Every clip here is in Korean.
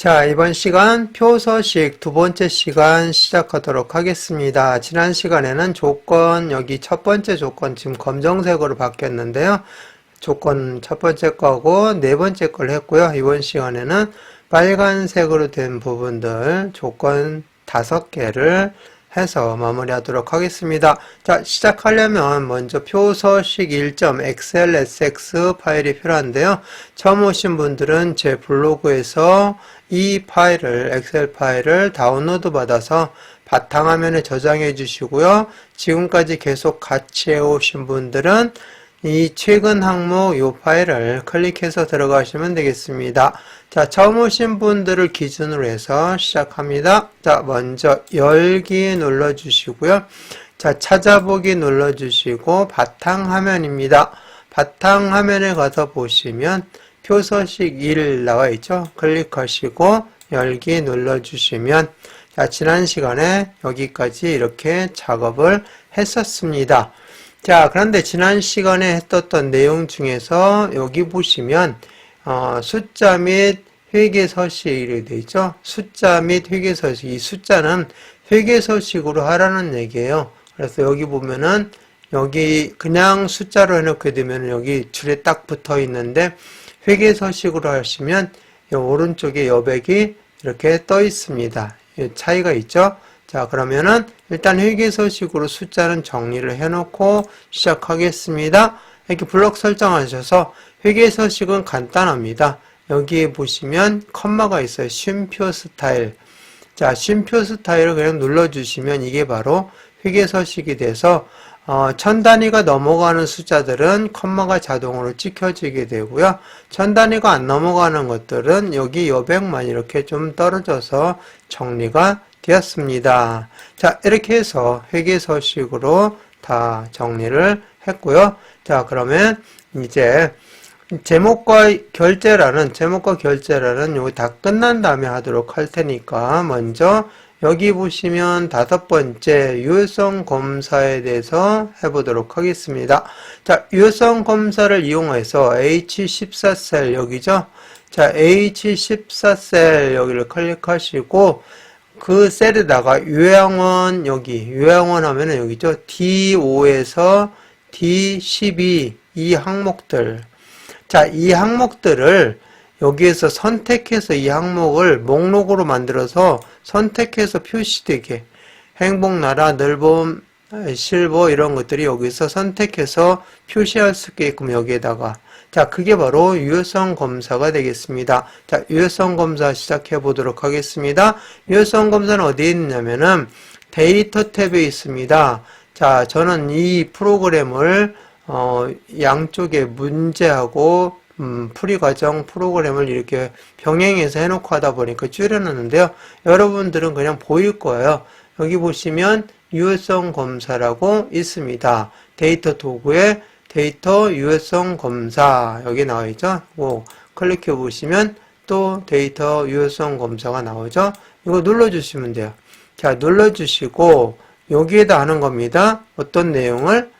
자, 이번 시간 표서식 두 번째 시간 시작하도록 하겠습니다. 지난 시간에는 조건, 여기 첫 번째 조건 지금 검정색으로 바뀌었는데요. 조건 첫 번째 거고 네 번째 걸 했고요. 이번 시간에는 빨간색으로 된 부분들 조건 5개를 해서 마무리하도록 하겠습니다. 자, 시작하려면 먼저 표서식 1.xlsx 파일이 필요한데요. 처음 오신 분들은 제 블로그에서 이 파일을, 엑셀 파일을 다운로드 받아서 바탕화면에 저장해 주시고요. 지금까지 계속 같이 해오신 분들은 이 최근 항목 이 파일을 클릭해서 들어가시면 되겠습니다. 자, 처음 오신 분들을 기준으로 해서 시작합니다. 자, 먼저 열기 눌러주시고요. 자, 찾아보기 눌러주시고 바탕화면입니다. 바탕화면에 가서 보시면 표서식 1 나와 있죠. 클릭하시고 열기 눌러주시면 자, 지난 시간에 여기까지 이렇게 작업을 했었습니다. 자, 그런데 지난 시간에 했었던 내용 중에서 여기 보시면 숫자 및 회계서식이 되어 있죠. 숫자 및 회계서식. 이 숫자는 회계서식으로 하라는 얘기예요. 그래서 여기 보면은 여기 그냥 숫자로 해놓게 되면 여기 줄에 딱 붙어 있는데 회계서식으로 하시면 이 오른쪽에 여백이 이렇게 떠 있습니다. 차이가 있죠. 자, 그러면은 일단 회계서식으로 숫자는 정리를 해놓고 시작하겠습니다. 이렇게 블록 설정하셔서 회계서식은 간단합니다. 여기에 보시면 컴마가 있어요. 쉼표 스타일. 자, 쉼표 스타일을 그냥 눌러주시면 이게 바로 회계서식이 돼서 1000단위가 넘어가는 숫자들은 컴마가 자동으로 찍혀지게 되고요. 1000단위가 안 넘어가는 것들은 여기 여백만 이렇게 좀 떨어져서 정리가 되었습니다. 자, 이렇게 해서 회계서식으로 다 정리를 했고요. 자, 그러면 이제 제목과 결제라는 요거 다 끝난 다음에 하도록 할 테니까 먼저 여기 보시면 5번째 유효성 검사에 대해서 해보도록 하겠습니다. 자, 유효성 검사를 이용해서 H14셀 여기죠. 자, H14셀 여기를 클릭하시고 그 셀에다가 요양원 여기 요양원 하면은 여기죠. D5에서 D12 이 항목들. 자, 이 항목들을 여기에서 선택해서 이 항목을 목록으로 만들어서 선택해서 표시되게 행복나라, 늘봄, 실버 이런 것들이 여기서 선택해서 표시할 수 있게끔 여기에다가 자, 그게 바로 유효성 검사가 되겠습니다. 자, 유효성 검사 시작해 보도록 하겠습니다. 유효성 검사는 어디에 있냐면은 데이터 탭에 있습니다. 자, 저는 이 프로그램을 양쪽에 문제하고 풀이 과정 프로그램을 이렇게 병행해서 해놓고 하다 보니까 줄여놨는데요. 여러분들은 그냥 보일 거예요. 여기 보시면 유효성 검사라고 있습니다. 데이터 도구에 데이터 유효성 검사 여기 나와 있죠. 클릭해 보시면 또 데이터 유효성 검사가 나오죠. 이거 눌러주시면 돼요. 자, 눌러주시고 여기에다 하는 겁니다. 어떤 내용을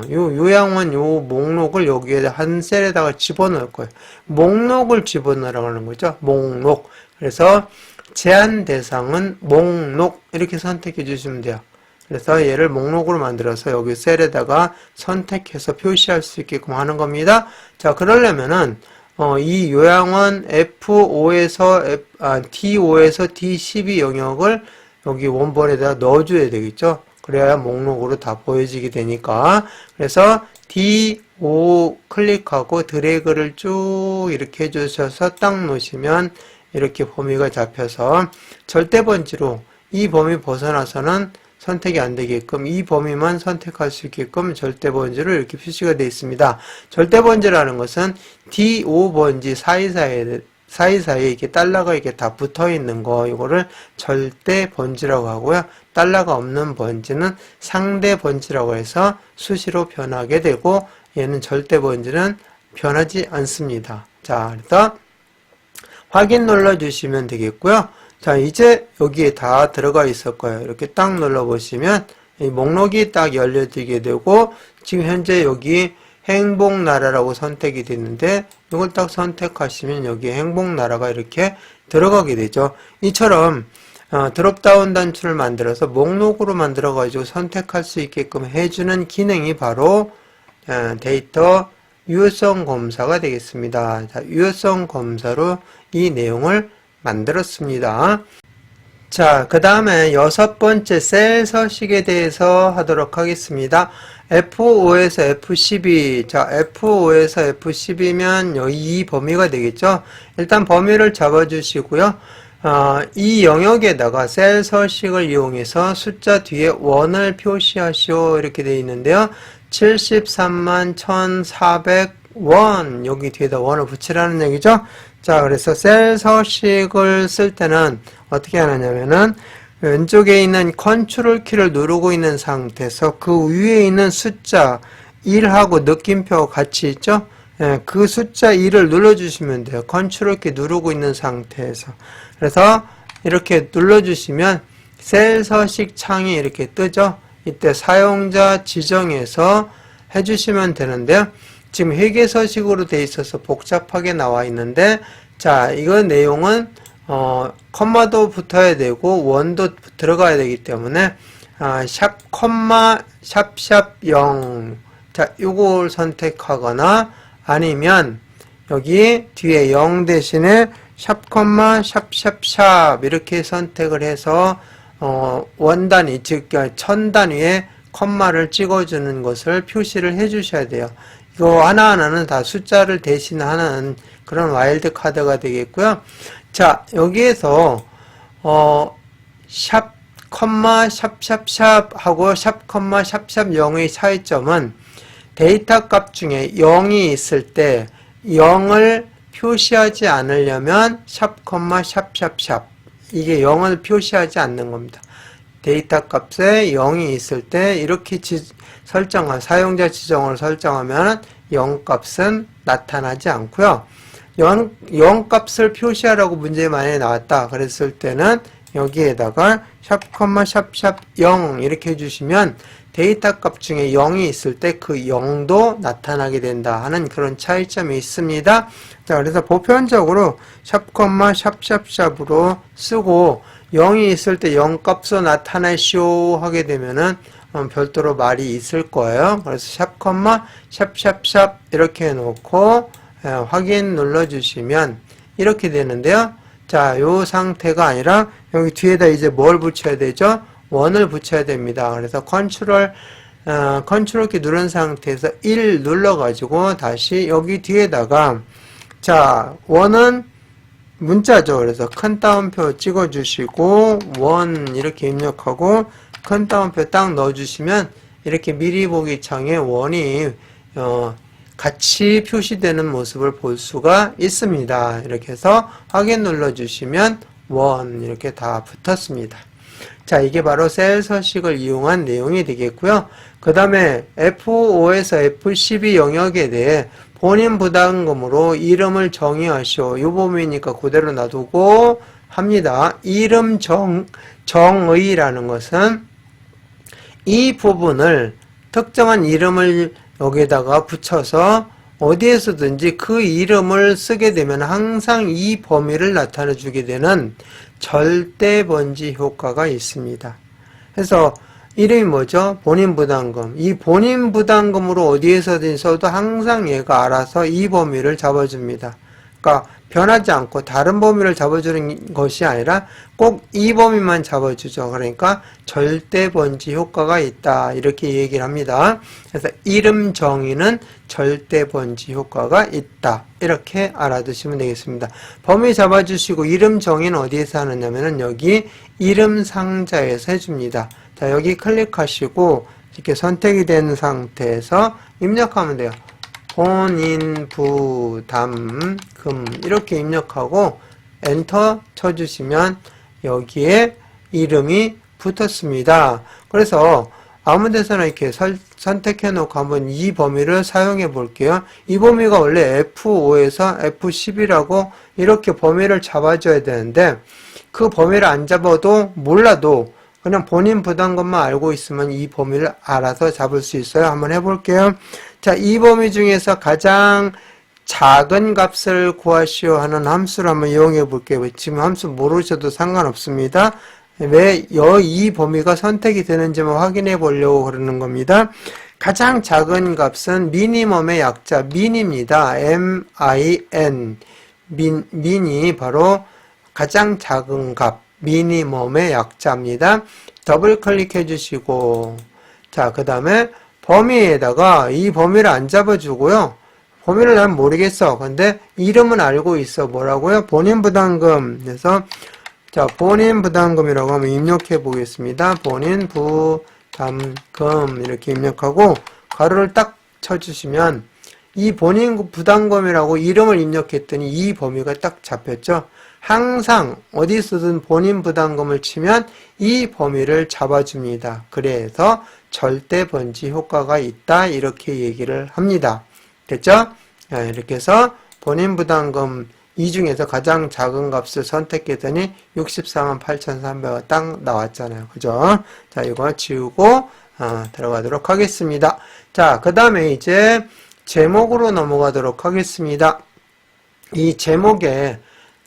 요양원 요 목록을 여기에 한 셀에다가 집어넣을 거예요. 목록을 집어넣으라고 하는 거죠. 목록. 그래서 제한 대상은 목록 이렇게 선택해 주시면 돼요. 그래서 얘를 목록으로 만들어서 여기 셀에다가 선택해서 표시할 수 있게끔 하는 겁니다. 자, 그러려면은 이 요양원 F5에서 D5에서 D12 영역을 여기 원본에다 넣어줘야 되겠죠. 그래야 목록으로 다 보여지게 되니까. 그래서 D5 클릭하고 드래그를 쭉 이렇게 해주셔서 딱 놓으시면 이렇게 범위가 잡혀서 절대 번지로 이 범위 벗어나서는 선택이 안 되게끔 이 범위만 선택할 수 있게끔 절대 번지로 이렇게 표시가 되어 있습니다. 절대 번지라는 것은 D5 번지 사이사이에 이렇게 달러가 이렇게 다 붙어 있는 거, 이거를 절대 번지라고 하고요. 달러가 없는 번지는 상대 번지라고 해서 수시로 변하게 되고, 얘는 절대 번지는 변하지 않습니다. 자, 그래서 확인 눌러주시면 되겠고요. 자, 이제 여기에 다 들어가 있을 거예요. 이렇게 딱 눌러보시면 이 목록이 딱 열려지게 되고, 지금 현재 여기 행복나라라고 선택이 됐는데 이걸 딱 선택하시면 여기 행복나라가 이렇게 들어가게 되죠. 이처럼 드롭다운 단추를 만들어서 목록으로 만들어 가지고 선택할 수 있게끔 해주는 기능이 바로 데이터 유효성 검사가 되겠습니다. 자, 유효성 검사로 이 내용을 만들었습니다. 자, 그 다음에 6번째 셀 서식에 대해서 하도록 하겠습니다. F5에서 F12. 자, F5에서 F12면 이 범위가 되겠죠. 일단 범위를 잡아주시고요. 이 영역에다가 셀 서식을 이용해서 숫자 뒤에 원을 표시하시오 이렇게 되어 있는데요. 73만 1,400원 여기 뒤에다 원을 붙이라는 얘기죠. 자, 그래서 셀 서식을 쓸 때는 어떻게 하느냐면은 왼쪽에 있는 컨트롤 키를 누르고 있는 상태에서 그 위에 있는 숫자 1하고 느낌표 같이 있죠? 예, 그 숫자 1을 눌러주시면 돼요. 컨트롤 키 누르고 있는 상태에서. 그래서 이렇게 눌러주시면 셀 서식 창이 이렇게 뜨죠? 이때 사용자 지정해서 해주시면 되는데요. 지금 회계서식으로 되어 있어서 복잡하게 나와 있는데, 자, 이거 내용은 컴마도 붙어야 되고 원도 들어가야 되기 때문에 샵 컴마 샵샵 0. 자, 요걸 선택하거나 아니면 여기 뒤에 0 대신에 샵 컴마 샵샵샵 이렇게 선택을 해서 원 단위 즉 1000단위의 컴마를 찍어주는 것을 표시를 해 주셔야 돼요. 이거 하나하나는 다 숫자를 대신하는 그런 와일드 카드가 되겠고요. 자, 여기에서 샵 컴마 샵샵샵 하고 샵 컴마 샵샵 0의 차이점은 데이터 값 중에 0이 있을 때 0을 표시하지 않으려면 샵 컴마 샵샵샵 이게 0을 표시하지 않는 겁니다. 데이터 값에 0이 있을 때 이렇게 사용자 지정을 설정하면 0 값은 나타나지 않고요. 0 값을 표시하라고 문제 만약에 나왔다 그랬을 때는 여기에다가 샵 컴마 샵샵 0 이렇게 해주시면 데이터 값 중에 0이 있을 때 그 0도 나타나게 된다 하는 그런 차이점이 있습니다. 자, 그래서 보편적으로 샵 컴마 샵샵샵으로 쓰고 0이 있을 때 0 값으로 나타내시오 하게 되면은 별도로 말이 있을 거예요. 그래서 샵 컴마 샵샵샵 이렇게 해놓고 확인 눌러주시면 이렇게 되는데요. 자, 요 상태가 아니라 여기 뒤에다 이제 뭘 붙여야 되죠? 원을 붙여야 됩니다. 그래서 컨트롤 키 누른 상태에서 1 눌러가지고 다시 여기 뒤에다가 자, 원은 문자죠. 그래서 큰 따옴표 찍어주시고 원 이렇게 입력하고 큰 따옴표 딱 넣어주시면 이렇게 미리 보기 창에 원이 같이 표시되는 모습을 볼 수가 있습니다. 이렇게 해서 확인 눌러주시면 원 이렇게 다 붙었습니다. 자, 이게 바로 셀 서식을 이용한 내용이 되겠고요. 그 다음에 F5에서 F12 영역에 대해 본인 부담금으로 이름을 정의하시오. 이 범위니까 그대로 놔두고 합니다. 이름 정의라는 것은 이 부분을 특정한 이름을 여기에다가 붙여서 어디에서든지 그 이름을 쓰게 되면 항상 이 범위를 나타내 주게 되는 절대 번지 효과가 있습니다. 그래서 이름이 뭐죠? 본인 부담금. 이 본인 부담금으로 어디에서든 써도 항상 얘가 알아서 이 범위를 잡아줍니다. 그러니까 변하지 않고 다른 범위를 잡아주는 것이 아니라 꼭 이 범위만 잡아주죠. 그러니까 절대 번지 효과가 있다. 이렇게 얘기를 합니다. 그래서 이름 정의는 절대 번지 효과가 있다. 이렇게 알아두시면 되겠습니다. 범위 잡아주시고 이름 정의는 어디에서 하느냐면은 여기 이름 상자에서 해줍니다. 자, 여기 클릭하시고 이렇게 선택이 된 상태에서 입력하면 돼요. 본인 부담금 이렇게 입력하고 엔터 쳐주시면 여기에 이름이 붙었습니다. 그래서 아무 데서나 이렇게 선택해 놓고 한번 이 범위를 사용해 볼게요. 이 범위가 원래 F5에서 F10이라고 이렇게 범위를 잡아줘야 되는데 그 범위를 안 잡아도 몰라도 그냥 본인 부담금만 알고 있으면 이 범위를 알아서 잡을 수 있어요. 한번 해볼게요. 자, 이 범위 중에서 가장 작은 값을 구하시오 하는 함수를 한번 이용해 볼게요. 지금 함수 모르셔도 상관없습니다. 왜 이 범위가 선택이 되는지만 확인해 보려고 그러는 겁니다. 가장 작은 값은 미니멈의 약자 민입니다. min. 민이 바로 가장 작은 값, 미니멈의 약자입니다. 더블 클릭해 주시고, 자, 그 다음에 범위에다가 이 범위를 안 잡아주고요. 범위를 난 모르겠어. 근데 이름은 알고 있어. 뭐라고요? 본인 부담금. 그래서 자, 본인 부담금이라고 한번 입력해 보겠습니다. 본인 부담금 이렇게 입력하고 가로를 딱 쳐주시면 이 본인 부담금이라고 이름을 입력했더니 이 범위가 딱 잡혔죠. 항상 어디 쓰든 본인 부담금을 치면 이 범위를 잡아줍니다. 그래서 절대 번지 효과가 있다 이렇게 얘기를 합니다. 됐죠? 이렇게 해서 본인 부담금 이 중에서 가장 작은 값을 선택했더니 64만 8,300원 딱 나왔잖아요. 그죠? 자, 이거 지우고 들어가도록 하겠습니다. 자, 그 다음에 이제 제목으로 넘어가도록 하겠습니다. 이 제목에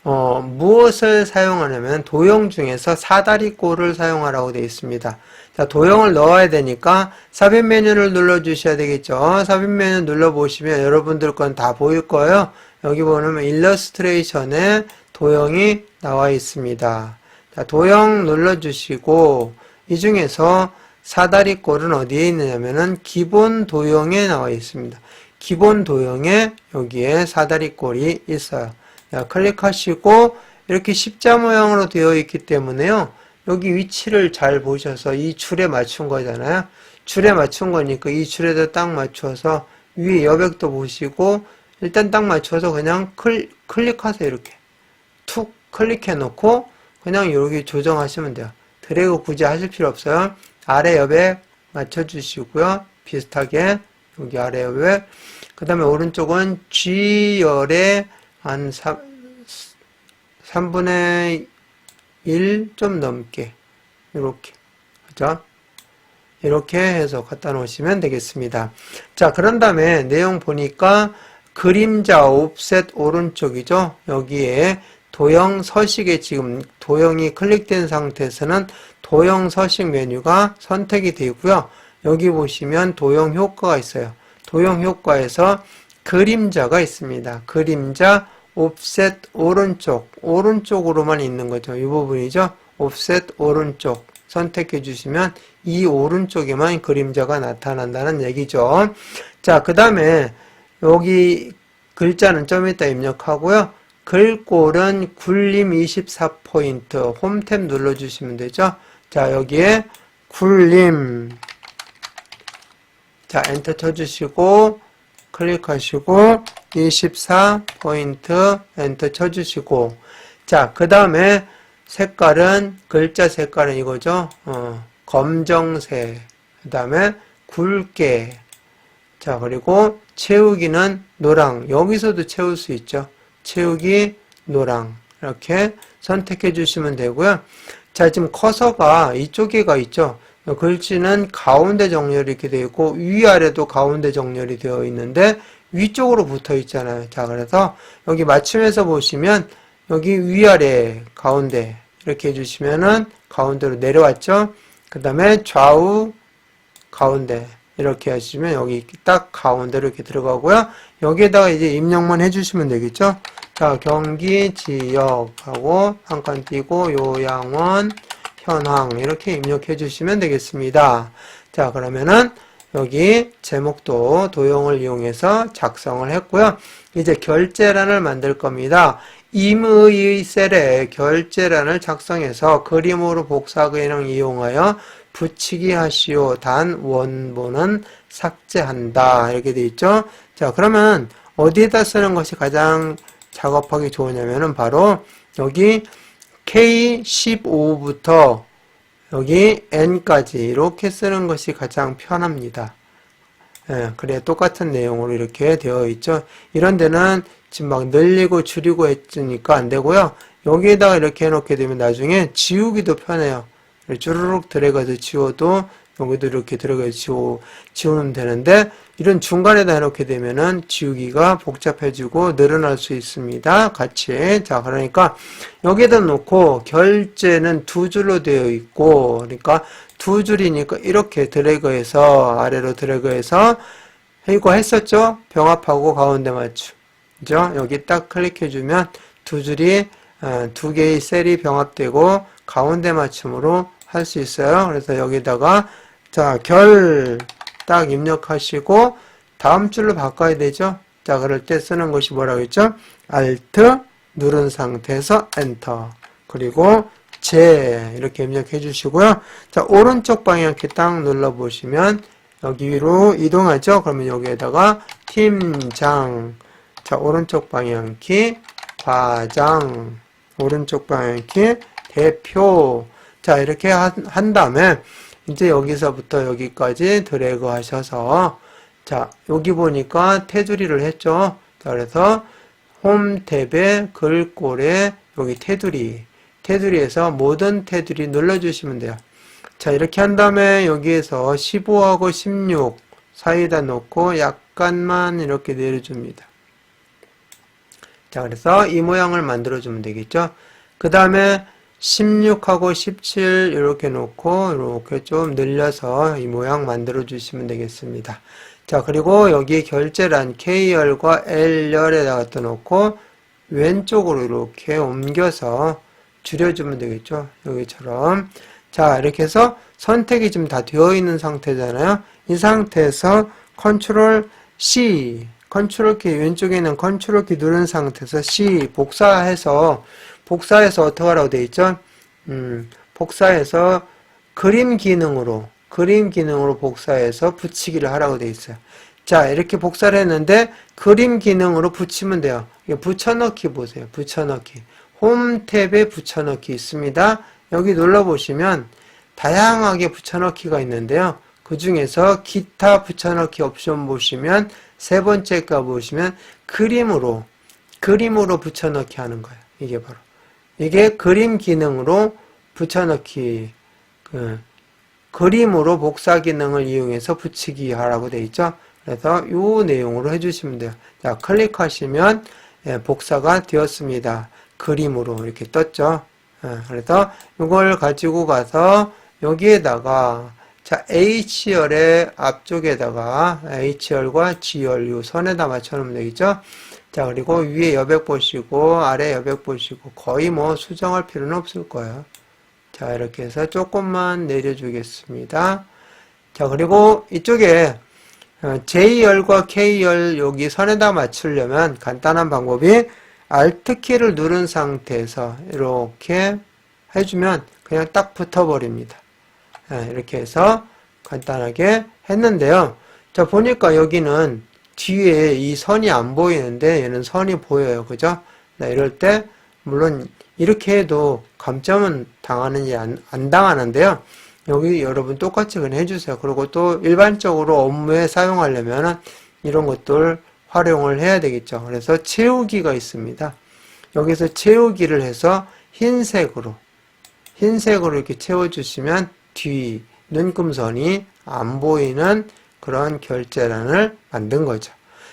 무엇을 사용하냐면 도형 중에서 사다리꼴을 사용하라고 되어 있습니다. 자, 도형을 넣어야 되니까 삽입 메뉴를 눌러 주셔야 되겠죠. 삽입 메뉴 눌러 보시면 여러분들 건 다 보일 거예요. 여기 보면 일러스트레이션에 도형이 나와 있습니다. 자, 도형 눌러 주시고 이 중에서 사다리꼴은 어디에 있느냐면은 기본 도형에 나와 있습니다. 기본 도형에 여기에 사다리꼴이 있어요. 자, 클릭하시고 이렇게 십자 모양으로 되어 있기 때문에요. 여기 위치를 잘 보셔서 이 줄에 맞춘 거잖아요. 줄에 맞춘 거니까 이 줄에다 딱 맞춰서 위에 여백도 보시고 일단 딱 맞춰서 그냥 클릭하세요. 이렇게 툭 클릭해 놓고 그냥 여기 조정하시면 돼요. 드래그 굳이 하실 필요 없어요. 아래 여백 맞춰 주시고요. 비슷하게 여기 아래 여백 그 다음에 오른쪽은 G열의 한 3분의 1 좀 넘게 이렇게 그죠? 이렇게 해서 갖다 놓으시면 되겠습니다. 자, 그런 다음에 내용 보니까 그림자 옵셋 오른쪽이죠. 여기에 도형 서식에 지금 도형이 클릭된 상태에서는 도형 서식 메뉴가 선택이 되고요. 여기 보시면 도형 효과가 있어요. 도형 효과에서 그림자가 있습니다. 그림자 옵셋 오른쪽으로만 있는 거죠. 이 부분이죠. 옵셋 오른쪽 선택해 주시면 이 오른쪽에만 그림자가 나타난다는 얘기죠. 자, 그 다음에 여기 글자는 좀 이따 입력하고요. 글꼴은 굴림 24포인트 홈탭 눌러주시면 되죠. 자, 여기에 굴림 자, 엔터 쳐주시고 클릭하시고 24포인트 엔터 쳐주시고 자, 그 다음에 색깔은 글자 색깔은 이거죠. 검정색 그 다음에 굵게 자, 그리고 채우기는 노랑 여기서도 채울 수 있죠. 채우기 노랑 이렇게 선택해 주시면 되고요. 자, 지금 커서가 이쪽에가 있죠. 글씨는 가운데 정렬이 이렇게 되어 있고 위아래도 가운데 정렬이 되어 있는데 위쪽으로 붙어 있잖아요. 자, 그래서 여기 맞춤해서 보시면 여기 위아래 가운데 이렇게 해주시면은 가운데로 내려왔죠. 그 다음에 좌우 가운데 이렇게 하시면 여기 딱 가운데로 이렇게 들어가고요. 여기에다가 이제 입력만 해주시면 되겠죠. 자, 경기 지역하고 한 칸 띄고 요양원 현황 이렇게 입력해 주시면 되겠습니다. 자, 그러면은 여기 제목도 도형을 이용해서 작성을 했고요. 이제 결제란을 만들 겁니다. 임의의 셀에 결제란을 작성해서 그림으로 복사 기능 이용하여 붙이기 하시오. 단 원본은 삭제한다. 이렇게 되어 있죠. 자, 그러면 어디에다 쓰는 것이 가장 작업하기 좋으냐면은 바로 여기 K15부터 여기 N까지 이렇게 쓰는 것이 가장 편합니다. 그래 똑같은 내용으로 이렇게 되어 있죠. 이런 데는 지금 막 늘리고 줄이고 했으니까 안 되고요. 여기에다가 이렇게 해놓게 되면 나중에 지우기도 편해요. 주르륵 드래그해서 지워도 여기도 이렇게 들어가서 지우면 되는데, 이런 중간에다 해놓게 되면은 지우기가 복잡해지고 늘어날 수 있습니다. 같이. 자, 그러니까 여기다 놓고 결제는 두 줄로 되어 있고, 그러니까 두 줄이니까 이렇게 드래그해서 아래로 드래그해서 이거 했었죠? 병합하고 가운데 맞춤. 그죠? 여기 딱 클릭해주면 두 줄이 두 개의 셀이 병합되고 가운데 맞춤으로 할 수 있어요. 그래서 여기다가 자, 결 딱 입력하시고 다음 줄로 바꿔야 되죠. 자, 그럴 때 쓰는 것이 뭐라고 했죠? Alt 누른 상태에서 엔터. 그리고 제 이렇게 입력해 주시고요. 자, 오른쪽 방향 이렇게 딱 눌러 보시면 여기 위로 이동하죠. 그러면 여기에다가 팀장. 자, 오른쪽 방향 키 과장. 오른쪽 방향 키 대표. 자, 이렇게 한 다음에 이제 여기서부터 여기까지 드래그 하셔서 자, 여기 보니까 테두리를 했죠. 자, 그래서 홈 탭에 글꼴에 여기 테두리에서 모든 테두리 눌러주시면 돼요. 자, 이렇게 한 다음에 여기에서 15하고 16 사이에다 놓고 약간만 이렇게 내려줍니다. 자, 그래서 이 모양을 만들어주면 되겠죠. 그 다음에 16하고 17 이렇게 놓고 이렇게 좀 늘려서 이 모양 만들어 주시면 되겠습니다. 자, 그리고 여기 결제란 K열과 L열에다 갖다 놓고 왼쪽으로 이렇게 옮겨서 줄여주면 되겠죠. 여기처럼. 자, 이렇게 해서 선택이 지금 다 되어 있는 상태잖아요. 이 상태에서 컨트롤 C, 컨트롤 키, 왼쪽에 있는 컨트롤 키 누른 상태에서 C 복사해서 어떻게 하라고 되어 있죠? 복사해서 그림 기능으로 복사해서 붙이기를 하라고 되어 있어요. 자, 이렇게 복사를 했는데 그림 기능으로 붙이면 돼요. 붙여넣기 보세요. 붙여넣기. 홈 탭에 붙여넣기 있습니다. 여기 눌러보시면 다양하게 붙여넣기가 있는데요. 그 중에서 기타 붙여넣기 옵션 보시면 세 번째 거 보시면 그림으로 붙여넣기 하는 거예요. 이게 바로. 이게 그림 기능으로 붙여넣기, 그림으로 복사 기능을 이용해서 붙이기 하라고 되어 있죠. 그래서 이 내용으로 해주시면 돼요. 자, 클릭하시면 복사가 되었습니다. 그림으로 이렇게 떴죠. 그래서 이걸 가지고 가서 여기에다가 자, H열의 앞쪽에다가 H열과 G열 이 선에다 맞춰놓으면 되겠죠. 자, 그리고 위에 여백 보시고 아래 여백 보시고 거의 뭐 수정할 필요는 없을 거예요. 자, 이렇게 해서 조금만 내려주겠습니다. 자, 그리고 이쪽에 J열과 K열 여기 선에다 맞추려면 간단한 방법이 Alt키를 누른 상태에서 이렇게 해주면 그냥 딱 붙어버립니다. 이렇게 해서 간단하게 했는데요. 자, 보니까 여기는 뒤에 이 선이 안 보이는데 얘는 선이 보여요. 그죠? 이럴 때 물론 이렇게 해도 감점은 당하는지 안 당하는데요. 여기 여러분 똑같이 그냥 해주세요. 그리고 또 일반적으로 업무에 사용하려면 이런 것들 활용을 해야 되겠죠. 그래서 채우기가 있습니다. 여기서 채우기를 해서 흰색으로 이렇게 채워주시면 뒤 눈금선이 안 보이는 그런 결제란을 만든 거죠.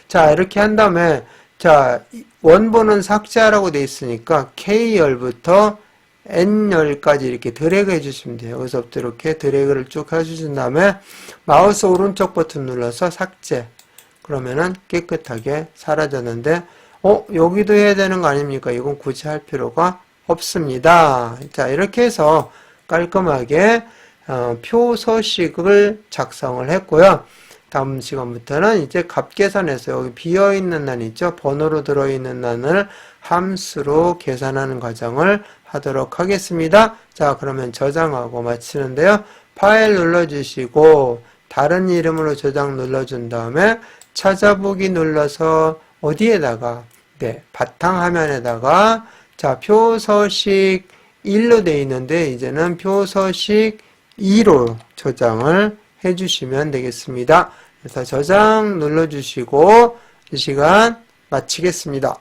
자, 이렇게 한 다음에 자, 원본은 삭제하라고 되어 있으니까 K열부터 N열까지 이렇게 드래그 해주시면 돼요. 여기서부터 이렇게 드래그를 쭉 해주신 다음에 마우스 오른쪽 버튼 눌러서 삭제. 그러면은 깨끗하게 사라졌는데 여기도 해야 되는 거 아닙니까? 이건 굳이 할 필요가 없습니다. 자, 이렇게 해서 깔끔하게 표서식을 작성을 했고요. 다음 시간부터는 이제 값계산에서 여기 비어있는 란 있죠? 번호로 들어있는 란을 함수로 계산하는 과정을 하도록 하겠습니다. 자, 그러면 저장하고 마치는데요. 파일 눌러주시고 다른 이름으로 저장 눌러준 다음에 찾아보기 눌러서 어디에다가 바탕화면에다가 자, 표서식 1로 되어 있는데 이제는 표서식 2로 저장을 해주시면 되겠습니다. 그래서 저장 눌러주시고 이 시간 마치겠습니다.